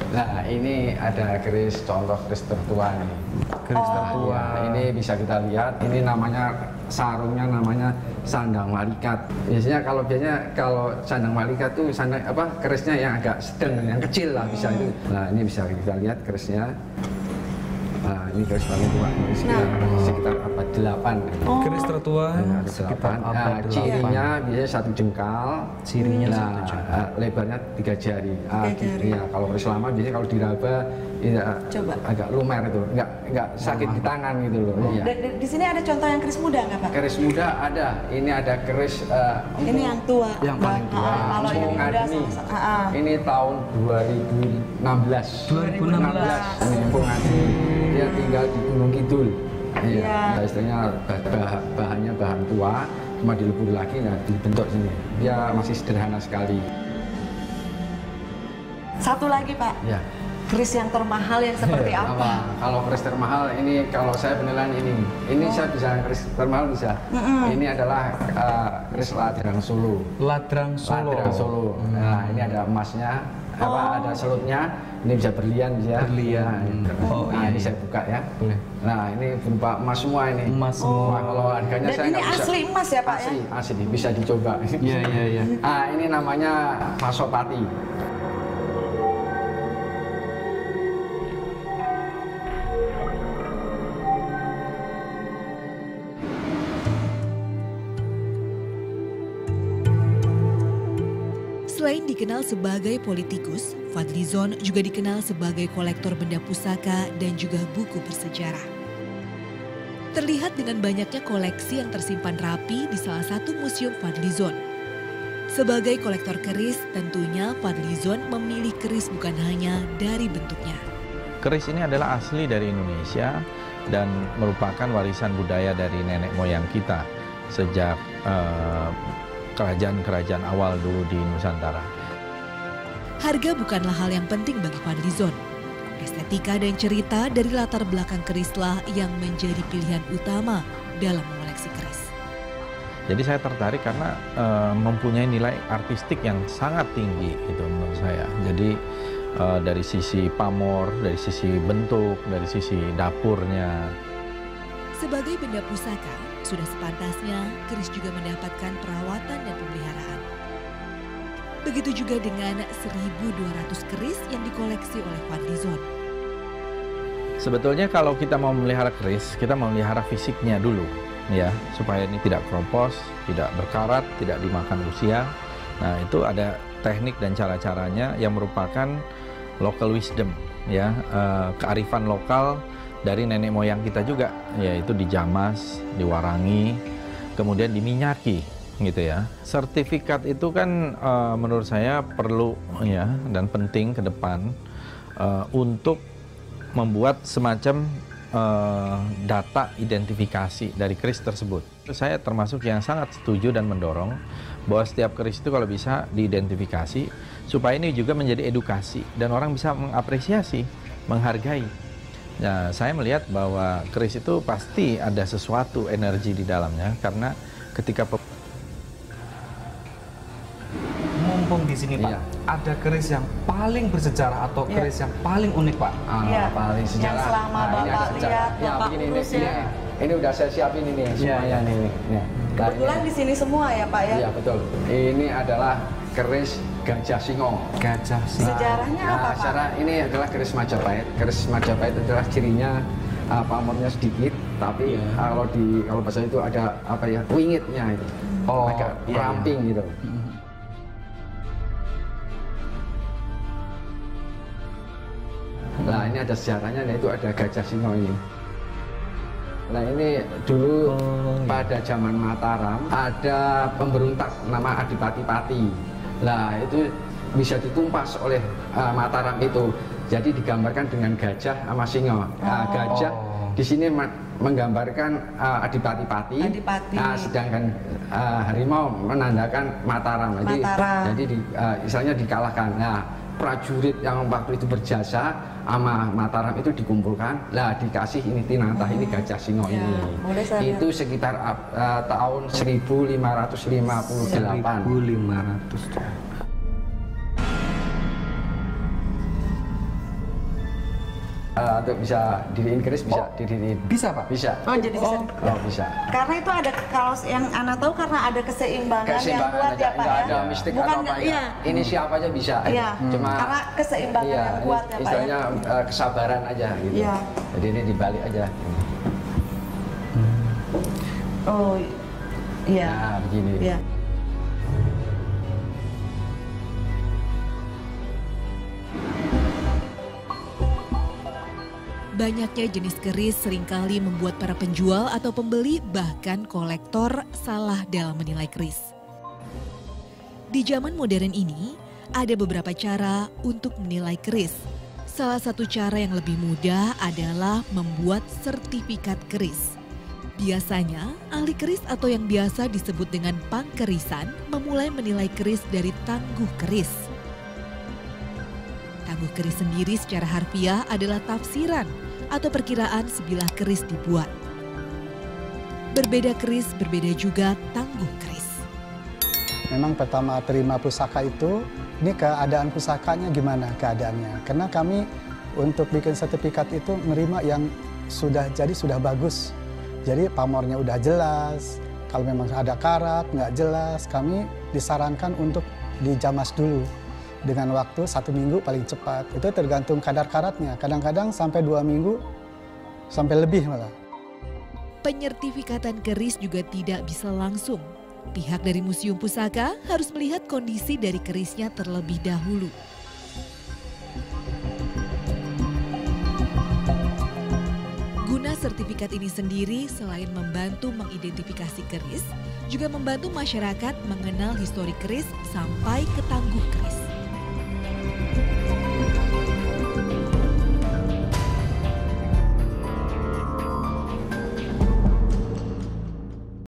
Nah, ini ada keris, contoh keris tertua nih. Keris tertua. Ya, ini bisa kita lihat. Ini namanya sarungnya namanya sandang malaikat. Biasanya kalau sandang malaikat tuh sandang apa kerisnya yang agak sedang, yang kecil lah bisa itu. Nah, ini bisa kita lihat kerisnya. Nah, ini keris paling tua, sekitar abad 8. Keris tertua sekitar abad 8. Cirinya biasanya 1 jengkal. Cirinya 1 jengkal. Lebarnya 3 jari. Ya, kalau keris lama biasanya kalau diraba ya, agak lumer itu, nggak sakit di tangan gitu loh. Iya. Di sini ada contoh yang keris muda nggak Pak? Keris muda ada. Ini ada keris. Ini yang tua. Yang paling tua. Kalau yang muda ini tahun 2016. 2016. Ini Empung Adi. Dia tinggal di Gunung Kidul. Iya. Istilahnya bahannya bahan tua, cuma dilebur lagi, nah dibentuk sini. Dia masih sederhana sekali. Satu lagi Pak. Ya. Keris yang termahal yang seperti apa? Kalau keris termahal ini, kalau saya penilaian ini saya bisa keris termahal bisa. Ini adalah keris Ladrang Solo. Ladrang Solo. Ladrang Solo. Nah, ini ada emasnya, ada selutnya. Ini bisa berlian ya. Berlian. Nah, ini saya buka ya. Boleh. Nah, ini berupa emas semua ini. Emas semua. Kalau harganya Dan saya ini nggak bisa. asli emas ya Pak Asli, ya? asli bisa dicoba. Iya. Ah, ini namanya Pasopati. Selain dikenal sebagai politikus, Fadlizon juga dikenal sebagai kolektor benda pusaka dan juga buku bersejarah. Terlihat dengan banyaknya koleksi yang tersimpan rapi di salah satu museum Fadlizon. Sebagai kolektor keris, tentunya Fadlizon memilih keris bukan hanya dari bentuknya. Keris ini adalah asli dari Indonesia dan merupakan warisan budaya dari nenek moyang kita sejak kerajaan-kerajaan awal dulu di Nusantara. Harga bukanlah hal yang penting bagi Fadlizon. Estetika dan cerita dari latar belakang kerislah yang menjadi pilihan utama dalam mengoleksi keris. Jadi saya tertarik karena mempunyai nilai artistik yang sangat tinggi gitu menurut saya. Jadi dari sisi pamor, dari sisi bentuk, dari sisi dapurnya. Sebagai benda pusaka, sudah sepantasnya keris juga mendapatkan perawatan dan pemeliharaan. Begitu juga dengan 1.200 keris yang dikoleksi oleh Fadlizon. Sebetulnya kalau kita mau memelihara keris, kita memelihara fisiknya dulu, ya, supaya ini tidak keropos, tidak berkarat, tidak dimakan usia. Nah, itu ada teknik dan cara-caranya yang merupakan local wisdom, ya, kearifan lokal dari nenek moyang kita juga, yaitu dijamas, diwarangi, kemudian diminyaki, gitu ya. Sertifikat itu kan menurut saya perlu ya dan penting ke depan untuk membuat semacam data identifikasi dari keris tersebut. Saya termasuk yang sangat setuju dan mendorong bahwa setiap keris itu kalau bisa diidentifikasi supaya ini juga menjadi edukasi dan orang bisa mengapresiasi, menghargai. Nah, saya melihat bahwa keris itu pasti ada sesuatu energi di dalamnya karena ketika mumpung di sini Pak, ada keris yang paling bersejarah atau keris yang paling unik Pak? Paling sejarah. Yang selama Bapak lihat, Bapak urus ya. Ini udah saya siapin ini semuanya nih. Kebetulan di sini semua ya Pak ya? Iya betul. Ini adalah keris Gajah Singo. Gajah Singo. Sejarahnya apa Pak? Sejarah ini adalah keris Majapahit. Keris Majapahit adalah cirinya pamornya sedikit, tapi kalau bahasa itu ada apa ya wingitnya itu, agak ramping gitu. Nah ini ada sejarahnya, yaitu ada Gajah Singo ini. Nah ini dulu pada zaman Mataram ada pemberontak nama Adipati Pati. Nah itu bisa ditumpas oleh Mataram itu. Jadi digambarkan dengan gajah sama singa. Gajah di sini menggambarkan Adipati Pati. Sedangkan harimau menandakan Mataram. Jadi istilahnya dikalahkan. Nah prajurit yang waktu itu berjasa sama Mataram itu dikumpulkan, lah dikasih ini tinatah ini Gajah Singo ini. Itu sekitar tahun 1558. 1500. Untuk bisa diriin keris bisa diriin. Bisa Pak? Bisa. Oh, jadi bisa. Bisa. Karena itu ada, kalau yang Ana tahu karena ada keseimbangan yang kuat aja, ya Pak nggak ya. ada mistik Bukan, atau apa ya. iya. Ini siapa aja bisa. Iya. Cuma karena keseimbangan yang kuat ya Pak ya. Istilahnya kesabaran aja gitu. Iya. Jadi ini dibalik aja. Oh, iya. Nah, begini. Iya. Banyaknya jenis keris seringkali membuat para penjual atau pembeli bahkan kolektor salah dalam menilai keris. Di zaman modern ini, ada beberapa cara untuk menilai keris. Salah satu cara yang lebih mudah adalah membuat sertifikat keris. Biasanya, ahli keris atau yang biasa disebut dengan pangkerisan memulai menilai keris dari tangguh keris. Tangguh keris sendiri secara harfiah adalah tafsiran atau perkiraan sebilah keris dibuat. Berbeda keris, berbeda juga tangguh keris. Memang pertama terima pusaka itu, ini keadaan pusakanya gimana keadaannya. Karena kami untuk bikin sertifikat itu menerima yang sudah bagus. Jadi pamornya udah jelas, kalau memang ada karat, nggak jelas, kami disarankan untuk dijamas dulu. Dengan waktu 1 minggu paling cepat. Itu tergantung kadar karatnya. Kadang-kadang sampai 2 minggu, sampai lebih malah. Penyertifikatan keris juga tidak bisa langsung. Pihak dari Museum Pusaka harus melihat kondisi dari kerisnya terlebih dahulu. Guna sertifikat ini sendiri selain membantu mengidentifikasi keris, juga membantu masyarakat mengenal histori keris sampai ke tangguh keris.